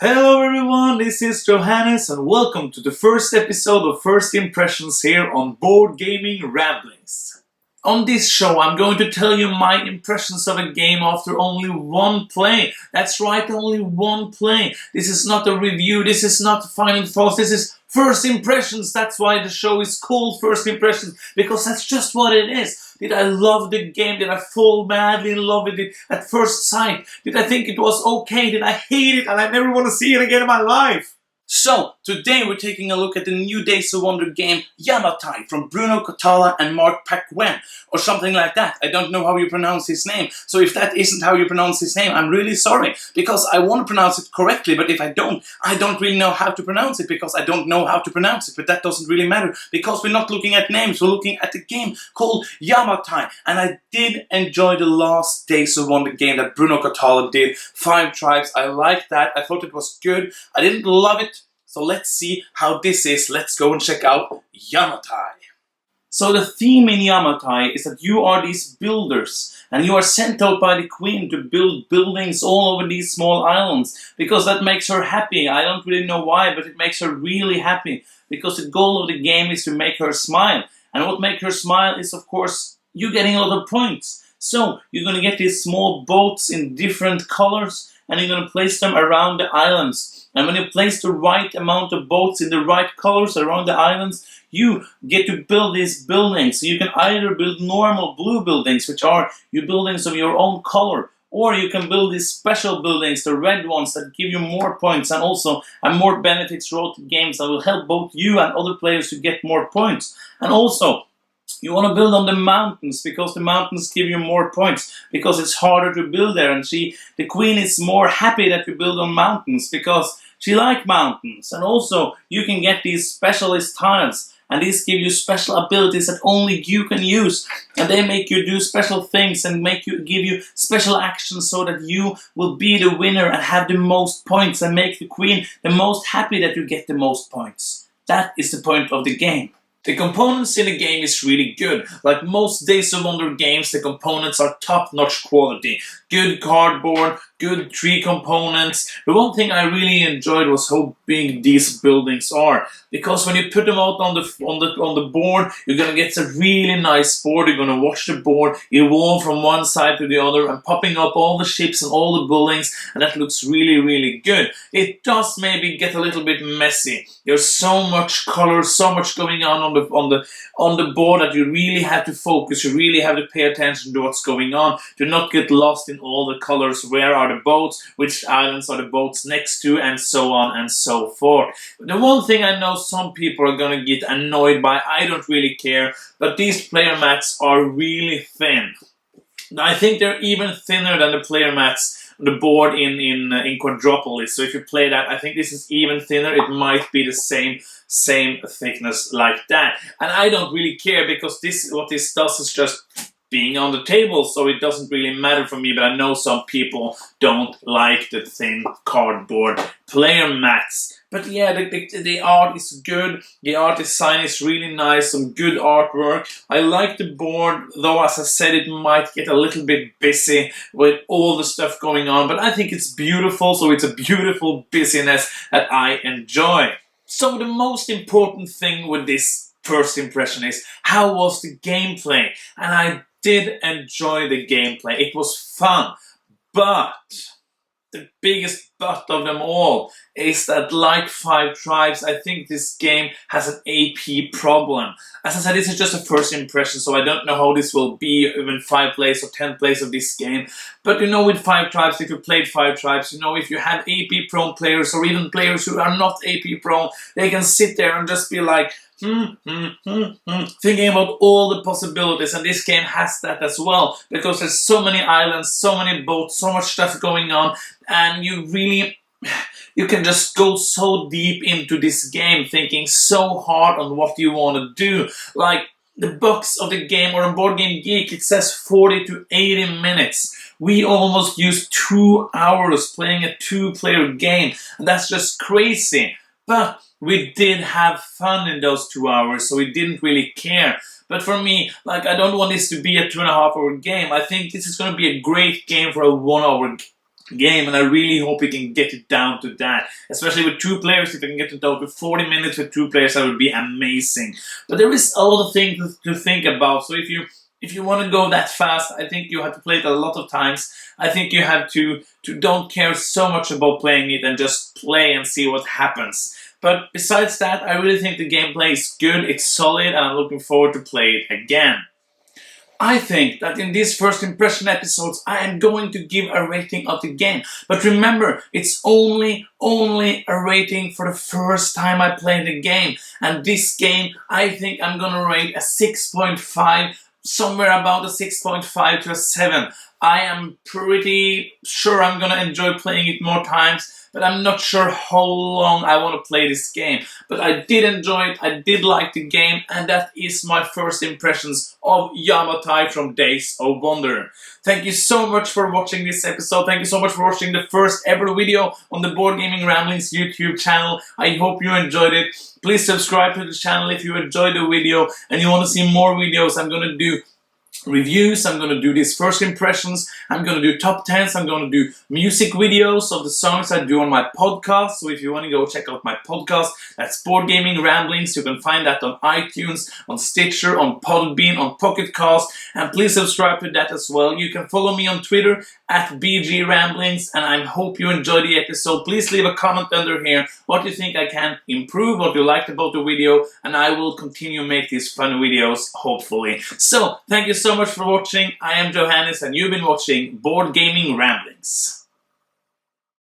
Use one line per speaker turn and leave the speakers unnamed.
Hello everyone, this is Johannes and welcome to the first episode of First Impressions here on Board Gaming Ramblings. On this show I'm going to tell you my impressions of a game after only one play. That's right, only one play. This is not a review, this is not final thoughts, this is First Impressions. That's why the show is called First Impressions, because that's just what it is. Did I love the game? Did I fall madly in love with it at first sight? Did I think it was okay? Did I hate it and I never want to see it again in my life? So, today we're taking a look at the new Days of Wonder game Yamatai from Bruno Cathala and Mark Paquin, or something like that. I don't know how you pronounce his name, so if that isn't how you pronounce his name, I'm really sorry, because I want to pronounce it correctly, but if I don't really know how to pronounce it, because I don't know how to pronounce it, but that doesn't really matter, because we're not looking at names, we're looking at the game called Yamatai, and I did enjoy the last Days of Wonder game that Bruno Cathala did, 5 Tribes. I liked that, I thought it was good, I didn't love it. So let's see how this is. Let's go and check out Yamatai. So the theme in Yamatai is that you are these builders and you are sent out by the queen to build buildings all over these small islands because that makes her happy. I don't really know why, but it makes her really happy because the goal of the game is to make her smile. And what makes her smile is, of course, you getting a lot of points. So you're going to get these small boats in different colors and you're going to place them around the islands. And when you place the right amount of boats in the right colors around the islands, you get to build these buildings. So you can either build normal blue buildings, which are your buildings of your own color, or you can build these special buildings, the red ones that give you more points and also have more benefits throughout the games that will help both you and other players to get more points. And also, you want to build on the mountains because the mountains give you more points because it's harder to build there, and the queen is more happy that you build on mountains because she likes mountains. And also you can get these specialist tiles and these give you special abilities that only you can use, and they make you do special things and give you special actions so that you will be the winner and have the most points and make the queen the most happy that you get the most points. That is the point of the game. The components in the game is really good. Like most Days of Wonder games, the components are top-notch quality. Good cardboard, good tree components. The one thing I really enjoyed was how big these buildings are. Because when you put them out on the board, you're gonna get a really nice board. You're gonna watch the board evolve from one side to the other and popping up all the ships and all the buildings, and that looks really, really good. It does maybe get a little bit messy. There's so much color, so much going on the board that you really have to focus. You really have to pay attention to what's going on. Do not get lost in all the colors. Where are the boats? Which islands are the boats next to? And so on and so forth. The one thing I know some people are gonna get annoyed by, I don't really care, but these player mats are really thin. I think they're even thinner than the player mats the board in Quadropolis. So if you play that, I think this is even thinner. It might be the same thickness like that. And I don't really care because what this does is just being on the table, so it doesn't really matter for me, but I know some people don't like the thin cardboard player mats. But yeah, the art is good, the art design is really nice, some good artwork. I like the board, though as I said, it might get a little bit busy with all the stuff going on, but I think it's beautiful, so it's a beautiful busyness that I enjoy. So the most important thing with this first impression is, how was the gameplay? And I did enjoy the gameplay. It was fun. But the biggest but of them all is that, like 5 Tribes, I think this game has an AP problem. As I said, this is just a first impression, so I don't know how this will be even 5 plays or 10 plays of this game. But you know, with 5 Tribes, if you played 5 Tribes, you know, if you have AP prone players or even players who are not AP prone, they can sit there and just be like, thinking about all the possibilities, and this game has that as well, because there's so many islands, so many boats, so much stuff going on, and you can just go so deep into this game, thinking so hard on what you want to do. Like the box of the game, or on Board Game Geek, it says 40 to 80 minutes. We almost used 2 hours playing a 2-player game, and that's just crazy. But we did have fun in those 2 hours, so we didn't really care. But for me, like, I don't want this to be a 2.5 hour game. I think this is going to be a great game for a 1 hour game, and I really hope we can get it down to that. Especially with 2 players, if we can get it down to 40 minutes with 2 players, that would be amazing. But there is a lot of things to think about. So if you want to go that fast, I think you have to play it a lot of times. I think you have to don't care so much about playing it and just play and see what happens. But besides that, I really think the gameplay is good, it's solid, and I'm looking forward to play it again. I think that in these first impression episodes, I am going to give a rating of the game. But remember, it's only a rating for the first time I play the game. And this game, I think I'm gonna rate a 6.5, somewhere about a 6.5 to a 7. I am pretty sure I'm gonna enjoy playing it more times, but I'm not sure how long I want to play this game. But I did enjoy it, I did like the game, and that is my first impressions of Yamatai from Days of Wonder. Thank you so much for watching this episode. Thank you so much for watching the first ever video on the Board Gaming Ramblings YouTube channel. I hope you enjoyed it. Please subscribe to the channel if you enjoyed the video and you want to see more videos. I'm going to do reviews, I'm going to do these first impressions, I'm going to do top 10s, I'm going to do music videos of the songs I do on my podcast. So if you want to go check out my podcast, that's Board Gaming Ramblings. You can find that on iTunes, on Stitcher, on Podbean, on Pocket Cast, and please subscribe to that as well. You can follow me on Twitter at BG Ramblings, and I hope you enjoyed the episode. Please leave a comment under here what you think I can improve, what you liked about the video, and I will continue make these fun videos, hopefully. So, thank you so much for watching. I am Johannes, and you've been watching Board Gaming Ramblings.